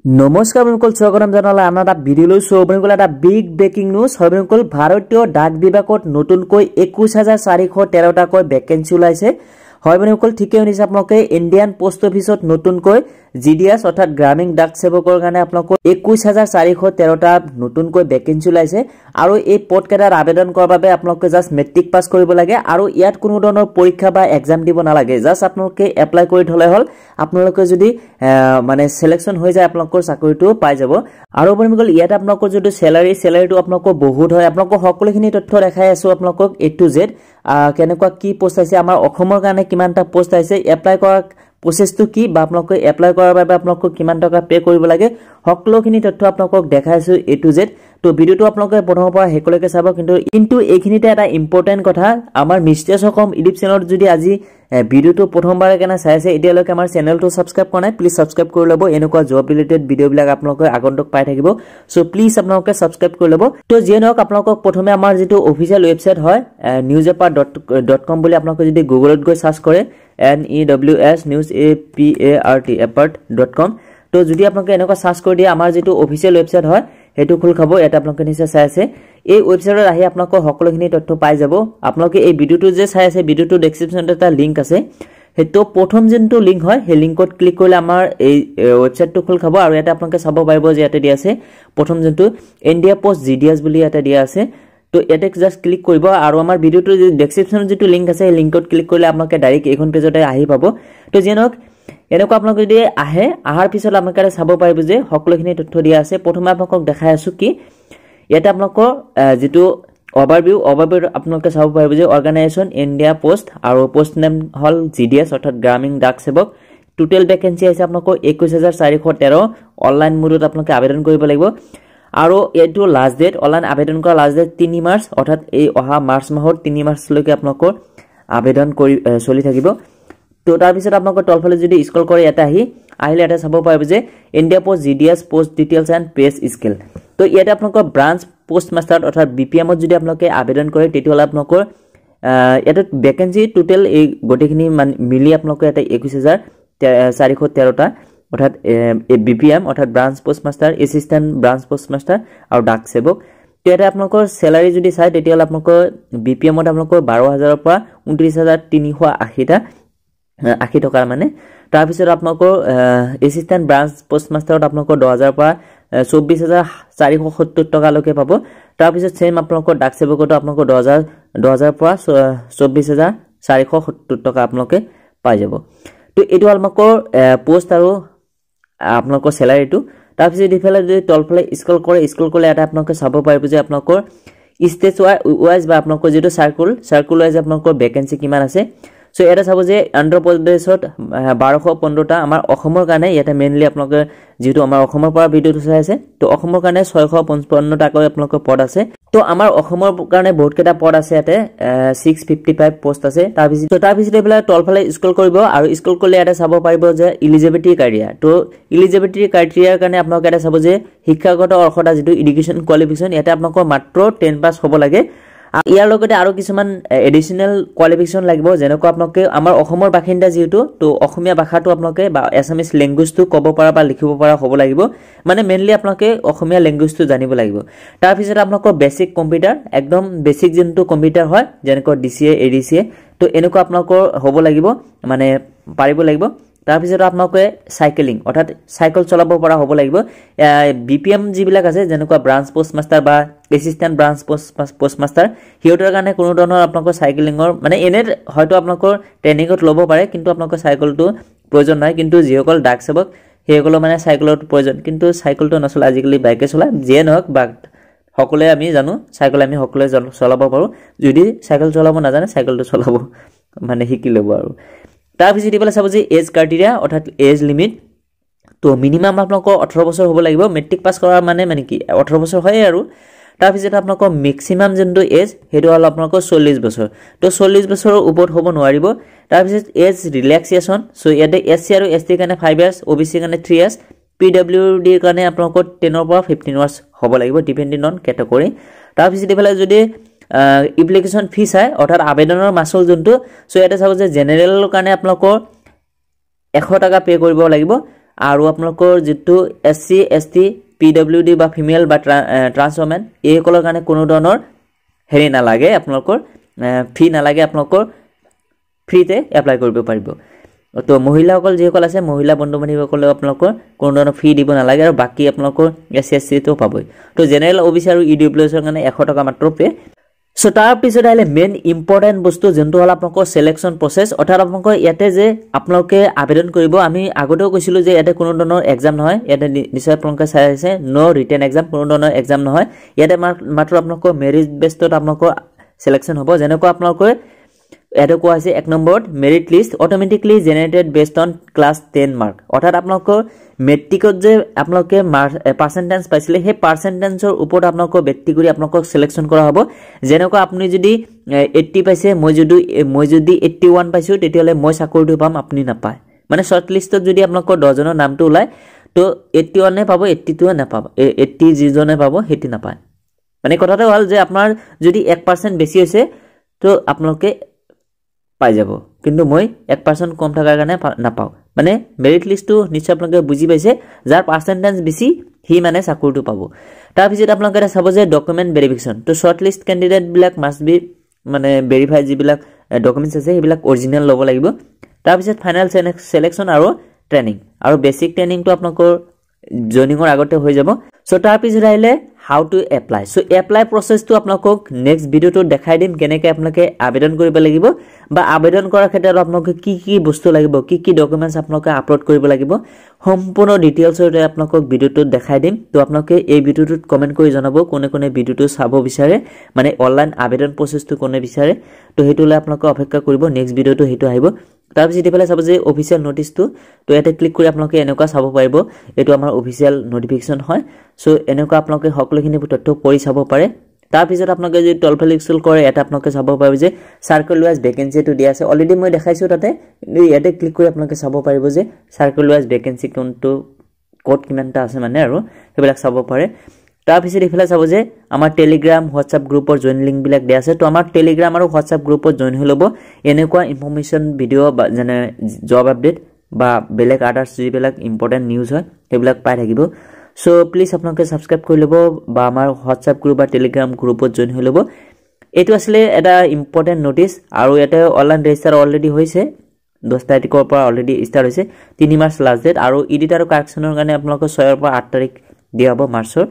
নমস্কাৰ বন্ধুসকল স্বাগতম জনালে আন এটা ভিডিঅ' লৈছো বন্ধুসকল এটা বিগ ব্ৰেকিং নিউজ হয় বন্ধুসকল ভাৰতীয় ডাক বিভাগত নতুনকৈ 21413টাকৈ ভেকেন্সি ওলাইছে হয় বন্ধুসকল ঠিকই শুনিছে আপোনালোকে ইণ্ডিয়ান পোষ্ট অফিচত নতুনকৈ জিডিএছ অৰ্থাৎ গ্ৰামীণ ডাক সেৱকৰ কাৰণে আপোনালোকৰ 21413টা নতুনকৈ ভেকেন্সি ওলাইছে আৰু এই পদকেইটাৰ আবেদন কৰাৰ বাবে আপোনালোকে জাস্ট মেট্ৰিক পাছ কৰিব লাগে আৰু ইয়াত কোনো ধৰণৰ পৰীক্ষা বা এক্সাম দিব নালাগে জাস্ট আপোনালোকে এপ্লাই কৰি থলে হল আপোনালোকে যদি মানে সিলেকশন হৈ যায় আপোনালোকৰ চাকৰিটো পাই যাব আৰু বন্ধুসকল ইয়াত আপোনালোকৰ যদি স্যালাৰিটো আপোনালোকৰ বহুত হয় আপোনালোকৰ সকলোখিনি তথ্য দেখাই আছো আপোনালোকক A to Z কেনেকুৱা কি পোষ্ট আছে আমাৰ অসমৰ কাৰণে কিমানটা পোষ্ট আছে এপ্লাই কৰা প্ৰসেসটো কি বা আপোনালোকে এপ্লাই কৰাৰ বাবে আপোনালোকক কিমান টকা পে কৰিব লাগে সকলোখিনি তথ্য আপোনালোকক দেখাইছো A to Z তো ভিডিওটো আপোনালোকে প্ৰথমৰ পৰা হেকলৈকে চাব কিন্তু এইখিনিতে এটা ইম্পৰ্টেন্ট কথা আমাৰ মিষ্টাৰ সকম ইউটিউব চেনেলত যদি আজি ভিডিওটো প্ৰথমবাৰ কেনে চাইছে এতিয়ালৈকে আমাৰ চেনেলটো সাবস্ক্ৰাইব কৰা নাই প্লিজ সাবস্ক্ৰাইব কৰি লব এনেকুৱা জব ৰিলেটেড ভিডিও বিলাক আপোনালোকে আগন্তুক পাই থাকিব সো প্লিজ আপোনালোকে সাবস্ক্ৰাইব কৰি লব তো যেনক আপোনালোকক প্ৰথমে আমাৰ যেটো অফিচিয়াল ৱেবসাইট হয় newsapart.com বুলি আপোনালোকে যদি গুগলত গৈ সাৰ্চ কৰে newsapart.com তো যদি আপোনালোকে এনেকুৱা সাৰ্চ কৰি দিয়ে আমাৰ যেটো অফিচিয়াল ৱেবসাইট হয় হেতু খুল খাব এটা আপোনালোকে নিশ্চয় চাই আছে এই ৱেবসাইটত আহি আপোনালোকৰ সকলোখিনি তথ্য পাই যাব আপোনালোকে এই ভিডিওটো যে চাই আছে ভিডিওটো ডেসক্ৰিপচনত এটা লিংক আছে হেতু প্ৰথম যেটো লিংক হয় হে লিংকত ক্লিক কৰিলে আমাৰ এই ৱেবসাইটটো খুল খাব আৰু এটা আপোনালোকে চাব পাৰিব যে ইয়াতে দিয়া আছে প্ৰথম যেটো ইণ্ডিয়া পোষ্ট জিডিএছ বুলি এটা দিয়া আছে তো এতে জাস্ট ক্লিক কৰিব আৰু আমাৰ ভিডিওটো ডেসক্ৰিপচনত যেটো লিংক আছে এই লিংকত ক্লিক কৰিলে আপোনালোকে ডাইৰেক্ট এইখন পেজতে আহি পাব তো যেনক এনেকুৱা আপোনালোকে যদি আহাৰ পিছত আপোনালোকে চাব পাৰিব যে সকলোখিনি তথ্য দিয়া আছে প্ৰথমে আপোনালোকক দেখাই আছো কি এটা আপোনালোকৰ যেটো ওভাৰভিউ আপোনালোকে চাব পাৰিব যে অৰ্গানাইজেচন ইণ্ডিয়া পোষ্ট আৰু পোষ্ট নেম হল জিডিএছ অৰ্থাৎ গ্ৰামীণ ডাক সেৱক টোটাল ভেকেন্সি আছে আপোনালোকৰ 21413 অনলাইন মোডত আপোনালোকে আবেদন কৰিব লাগিব আৰু এটো লাষ্ট ডেট অনলাইন আবেদন কৰা লাষ্ট ডেট 3 মাৰ্চ অৰ্থাৎ এই অহা মাৰ্চ মাহৰ 3 মাৰ্চ লৈকে আপোনালোকৰ আবেদন কৰি চলি থাকিব তো তাৰ পিছত আপোনালোকৰ তলফালে যদি স্ক্ৰল কৰি এটা আহিলে এটা চাব পাৰিব যে India post JDS post details and page scale তো ইয়াতে আপোনালোকৰ ব্ৰাঞ্চ পোষ্ট মাষ্টাৰ অৰ্থাৎ বিপিএমত যদি আপোনালোকে আবেদন কৰে তেতিয়াহলে আপোনালোকৰ এটা ভেকেন্সি টোটাল এই গটেখিনি মিলি আপোনালোকৰ এটা 21413টা অৰ্থাৎ বিপিএম অৰ্থাৎ branch post master assistant branch post master আৰু ডাক সেৱক তেতে আপোনালোকৰ স্যালাৰি যদি চাই তেতিয়াহলে আপোনালোকৰ বিপিএমত আপোনালোকৰ 12000 পৰা 29380 টকা মানে তাৰ পিছত আপোনালোকৰ এসিস্ট্যান্ট ব্ৰাঞ্চ পোষ্ট মাষ্টাৰত আপোনালোকৰ 10000 পৰা 24470 টকা লৈকে পাব তাৰ পিছত সেম আপোনালোকৰ ডাক সেৱকটো আপোনালোকৰ 10000 পৰা 24470 টকা আপোনালোকে পাই যাব তো এটো আপোনালোকৰ পোষ্ট আৰু আপোনালোকৰ স্যালাৰিটো তাৰ পিছত ইফালে যদি তলফালে স্ক্ৰল কৰে এটা আপোনালোকে চাব পাৰিব যে আপোনালোকৰ ষ্টেট ওয়াইজ বা আপোনালোকৰ যেটো সাৰ্কুল ওয়াইজ আপোনালোকৰ ভেকেন্সি কিমান আছে সো এটা চাব যে অন্ধ্ৰ প্ৰদেশত 1215টা আমাৰ অসমৰ কাৰণে ইয়াতে মেইনলি আপোনালোকে যেটো আমাৰ অসমৰ পৰা ভিডিওটো চাই আছে তো অসমৰ কাৰণে 655 টাকৈ আপোনালোকৰ পদ আছে তো আমাৰ অসমৰ কাৰণে বহুত কেটা পদ আছে ইয়াতে 655 পোষ্ট আছে তাৰ পিছত এবেলা তলফালে স্ক্ৰল কৰিব আৰু স্ক্ৰল কৰিলে এটা চাব পাৰিব যে এলিজিবিলিটি ক্ৰাইটেৰিয়া তো এলিজিবিলিটি ক্ৰাইটেৰিয়াৰ কাৰণে আপোনালোকে এটা চাব যে শিক্ষাগত অৰ্হতা যেটো এডুকেশ্যন কোৱালিফিকেশ্যন ইয়াতে আপোনালোকৰ মাত্ৰ 10 পাছ হ'ব লাগে ইয়াৰ লগতে আৰু কিছুমান এডিশনাল কোৱালিফিকেশ্যন লাগিব যেনেকৈ আপোনালোকে আমাৰ অসমৰ বাসিন্দা যেটো তো অসমীয়া ভাষাটো আপোনালোকে বা এছামিজ ল্যাঙ্গুৱেজটো ক'ব পৰা বা লিখিব পৰা হ'ব লাগিব মানে মেইনলি আপোনালোকে অসমীয়া ল্যাঙ্গুৱেজটো জানিব লাগিব তাৰ পিছত আপোনালোকৰ বেসিক কম্পিউটাৰ একদম বেসিক যেটো কম্পিউটাৰ হয় যেনেকৈ ডিসিএ এডিসিএ তো এনেকুৱা আপোনালোকৰ হ'ব লাগিব মানে পাৰিব লাগিব তাৰ পিছত আপোনালোকে সাইকেলিং অৰ্থাৎ সাইকেল চলাব পৰা হ'ব লাগিব বিপিএম যিবিলাক আছে যেনেকুৱা ব্ৰাঞ্চ পোষ্ট মাষ্টাৰ বা এসিস্ট্যান্ট ব্ৰাঞ্চ পোষ্ট মাষ্টাৰ হিয়তৰ কাৰণে কোনো ধৰণৰ আপোনালোকৰ সাইকেলিংৰ মানে এনে হয়তো আপোনালোকৰ ট্ৰেইনিংত ল'ব পাৰে কিন্তু আপোনালোকৰ সাইকেলটো প্ৰয়োজন নাই কিন্তু যিসকল ডাক সেৱক হেসকল মানে সাইকেলৰ প্ৰয়োজন কিন্তু সাইকেলটো নচলা আজিকালি বাইকে চলা যিয়ে নহক বা সকলোৱে আমি জানো সাইকেল আমি সকলোৱে চলাব পাৰো যদি সাইকেল চলাব নাজানে সাইকেলটো চলাব মানে শিকি ল'ব আৰু তাৰ পিছত ইফালে চাব যে এজ ক্ৰাইটেৰিয়া অৰ্থাৎ এজ লিমিট তো মিনিমাম আপোনালোকৰ 18 বছৰ হ'ব লাগিব মেট্ৰিক পাছ কৰা মানে কি 18 বছৰ হয় আৰু তাৰ পিছত আপোনালোকৰ মেক্সিমাম যেটো এজ হেতু হল আপোনালোকৰ 40 বছৰ তো 40 বছৰৰ ওপৰত হ'ব নোৱাৰিব তাৰ পিছত এজ ৰিলেক্সেশন সো ইয়াতে এসসি আৰু এসটি কাৰণে 5 ইয়াৰ্স ওবিসি কাৰণে 3 ইয়াৰ্স পিডব্লিউডি কাৰণে আপোনালোকৰ 10 পৰা 15 ইয়াৰ্স হ'ব লাগিব ডিপেন্ডিং অন ক্যাটাগৰী তাৰ পিছত ইফালে যদি এপ্লিকেশন ফি চাই অৰ্থাৎ আবেদনৰ মাসুল যোনটো সো এটা চাব যে জেনাৰেলৰ কাৰণে আপোনালোকৰ 100 টাকা পে কৰিব লাগিব আৰু আপোনালোকৰ যেটো SC ST PWD বা ফিমেল বা ট্ৰান্স ওমেন এই সকলৰ কাৰণে কোনো ধৰণৰ হেৰি নালাগে আপোনালোকৰ ফি নালাগে আপোনালোকৰ ফ্ৰীতে এপ্লাই কৰিব পাৰিব তো মহিলাসকল যিসকল আছে মহিলা বন্ধু বান্ধৱীসকলে আপোনালোকৰ কোনো ধৰণৰ ফি দিব নালাগে আৰু বাকি আপোনালোকৰ SC তো পাবই তো জেনেৰেল OBC আৰু EWS ৰ কাৰণে 100 টকা মাত্ৰ পে সো তাৰ পিছত আহিলে মেইন ইম্পৰ্টেন্ট বস্তু যেটো হল আপোনালোকৰ সিলেকশন প্ৰসেস অৰ্থাৎ আপোনালোকৰ ইয়াতে যে আপোনালোকে আবেদন কৰিব আমি আগতেও কৈছিলো যে ইয়াতে কোনো ধৰণৰ এক্সাম নহয় ইয়াতে নিশ্চয় আপোনালোকে চাই আছে নো ৰিটেন এক্সাম কোনো ধৰণৰ এক্সাম নহয় ইয়াতে মাত্ৰ আপোনালোকৰ মেৰিট বেসত আপোনালোকৰ সিলেকশন হ'ব যেনেকৈ আপোনালোকৰ এটো কোৱা আছে এক নম্বৰত merit list automatically generated based on class 10 mark অৰ্থাৎ আপোনালোকৰ মেট্ৰিকত যে আপোনালোকে পাৰ্সেন্টেজ পাইছিলে সেই পাৰ্সেন্টেজৰ ওপৰত আপোনালোকৰ ব্যক্তি কৰি আপোনালোকক সিলেকশন কৰা হ'ব যেনেকৈ আপুনি যদি 80 পাইছে মই যদি 81 পাইছো তেতিয়ালে মই চাকৰিটো পাম আপুনি নাপায় মানে শৰ্ট লিষ্টত যদি আপোনালোকৰ 10 জনৰ নামটো ওলাই তো 81 নে পাব 82 নে পাব 80 যিজনে পাব হেতি নাপায় মানে কথাটো হল যে আপোনাৰ যদি 1% বেছি হৈছে তো আপোনালোকে পাই যাব কিন্তু মই 1% কম থাকাৰ কাৰণে নাপাও মানে মেৰিট লিষ্টটো নিশ্চয় আপোনালোকে বুজি পাইছে যাৰ পাৰ্সেন্টেজ বেছি হি মানে চাকৰিটো পাব তাৰ পিছত আপোনালোকে চাব যে ডকুমেন্ট ভেৰিফিকেশন তো শৰ্ট লিষ্ট ক্যান্ডিডেট বিলাক মাস্ট বি মানে ভেৰিফাই যিবিলাক ডকুমেন্টছ আছে সেইবিলাক অৰিজিনাল ল'ব লাগিব তাৰ পিছত ফাইনাল সিলেকশন আৰু ট্ৰেনিং আৰু বেসিক ট্ৰেনিংটো আপোনালোকৰ জয়নিংৰ আগতে হৈ যাব সো তাৰ পিছত আহিলে how to apply so apply প্ৰসেসটো আপোনালোকক নেক্সট ভিডিওটো দেখাই দিম কেনেকৈ আপোনালোকে আবেদন কৰিব লাগিব বা আবেদন কৰাৰ ক্ষেত্ৰত আপোনালোকে কি বস্তু লাগিব কি ডকুমেন্টছ আপোনালোকে আপলোড কৰিব লাগিব সম্পূৰ্ণ ডিটেইলছৰে আপোনালোকক ভিডিওটো দেখাই দিম তো আপোনালোকে এই ভিডিওটোত কমেন্ট কৰি জনাব কোনে ভিডিওটো চাব বিচাৰে মানে অনলাইন আবেদন প্ৰসেসটো কোনে বিচাৰে তো হেতুলে আপোনালোকে অপেক্ষা কৰিব নেক্সট ভিডিওটো হেতু আহিব তাৰ পিছত এফালে চাব যে অফিচিয়েল নোটিছটো তো ইয়াতে ক্লিক কৰি আপোনালোকে এনেকুৱা চাব পাৰিব এটো আমাৰ অফিচিয়েল নোটিফিকেশন হয় সো এনেকুৱা আপোনালোকে সকলোখিনি তথ্য পঢ়ি চাব পাৰে তাৰ পিছত আপোনালোকে যদি টলফেল ইনষ্টল কৰে এটা আপোনালোকে চাব পাৰিব যে সাৰ্কেল ওয়াইজ ভ্যাকেন্সিটো দিয়া আছে অলৰেডি মই দেখাইছো তাতে ইয়াতে ক্লিক কৰি আপোনালোকে চাব পাৰিব যে সাৰ্কেল ওয়াইজ ভ্যাকেন্সি কোনটো কোড কিমানটা আছে মানে আৰু হেবিলাক চাব পাৰে তাৰ পিছত ইফালে চাব যে আমাৰ টেলিগ্ৰাম হোৱাটসঅ্যাপ গ্ৰুপৰ জয়েন লিংক বিলাক দিয়া আছে তো আমাৰ টেলিগ্ৰাম আৰু হোৱাটসঅ্যাপ গ্ৰুপত জয়েন হৈ লব এনেকুৱা ইনফৰমেশন ভিডিও যেনে জব আপডেট বা বেলেগ আদাৰ্স যিবিলাক ইম্পৰ্টেন্ট নিউজ হয় সেইবিলাক পাই থাকিব সো প্লিজ আপোনালোকে সাবস্ক্ৰাইব কৰি লব বা আমাৰ হোৱাটসঅ্যাপ গ্ৰুপ বা টেলিগ্ৰাম গ্ৰুপত জয়েন হৈ লব এটো আসলে এটা ইম্পৰ্টেন্ট নোটিছ আৰু এটা অনলাইন ৰেজিষ্টাৰ অলৰেডি হৈছে 10 তাৰিখৰ পৰা অলৰেডি ষ্টাৰ্ট হৈছে 3 মাৰ্চ লাষ্ট ডেট আৰু এডিট আৰু কাৰেকচনৰ কাৰণে আপোনালোকৰ 6 ৰ পৰা 8 তাৰিখ দিয়া হ'ব মাৰ্চৰ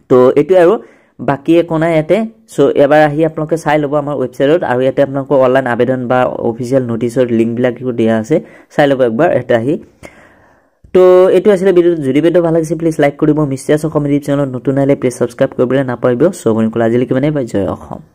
তো এটো আৰু বাকি কোনা ইয়াতে সো এবাৰ আহি আপোনালোকে চাই লব আমাৰ ওয়েবসাইটত আৰু ইয়াতে আপোনালোকৰ অনলাইন আবেদন বা অফিচিয়েল নোটিছৰ লিংক বিলাক দিয়া আছে চাই লব একবাৰ এটা আহি তো এটো আসলে যদি ভিডিও ভাল লাগিছে প্লিজ লাইক কৰিব মিষ্টাৰছ কমেডি চেনেলত নতুন আহিলে প্লিজ সাবস্ক্ৰাইব কৰিবলৈ নাপাহৰিব সো মই আজিলৈকে মানে বাই জয় অসম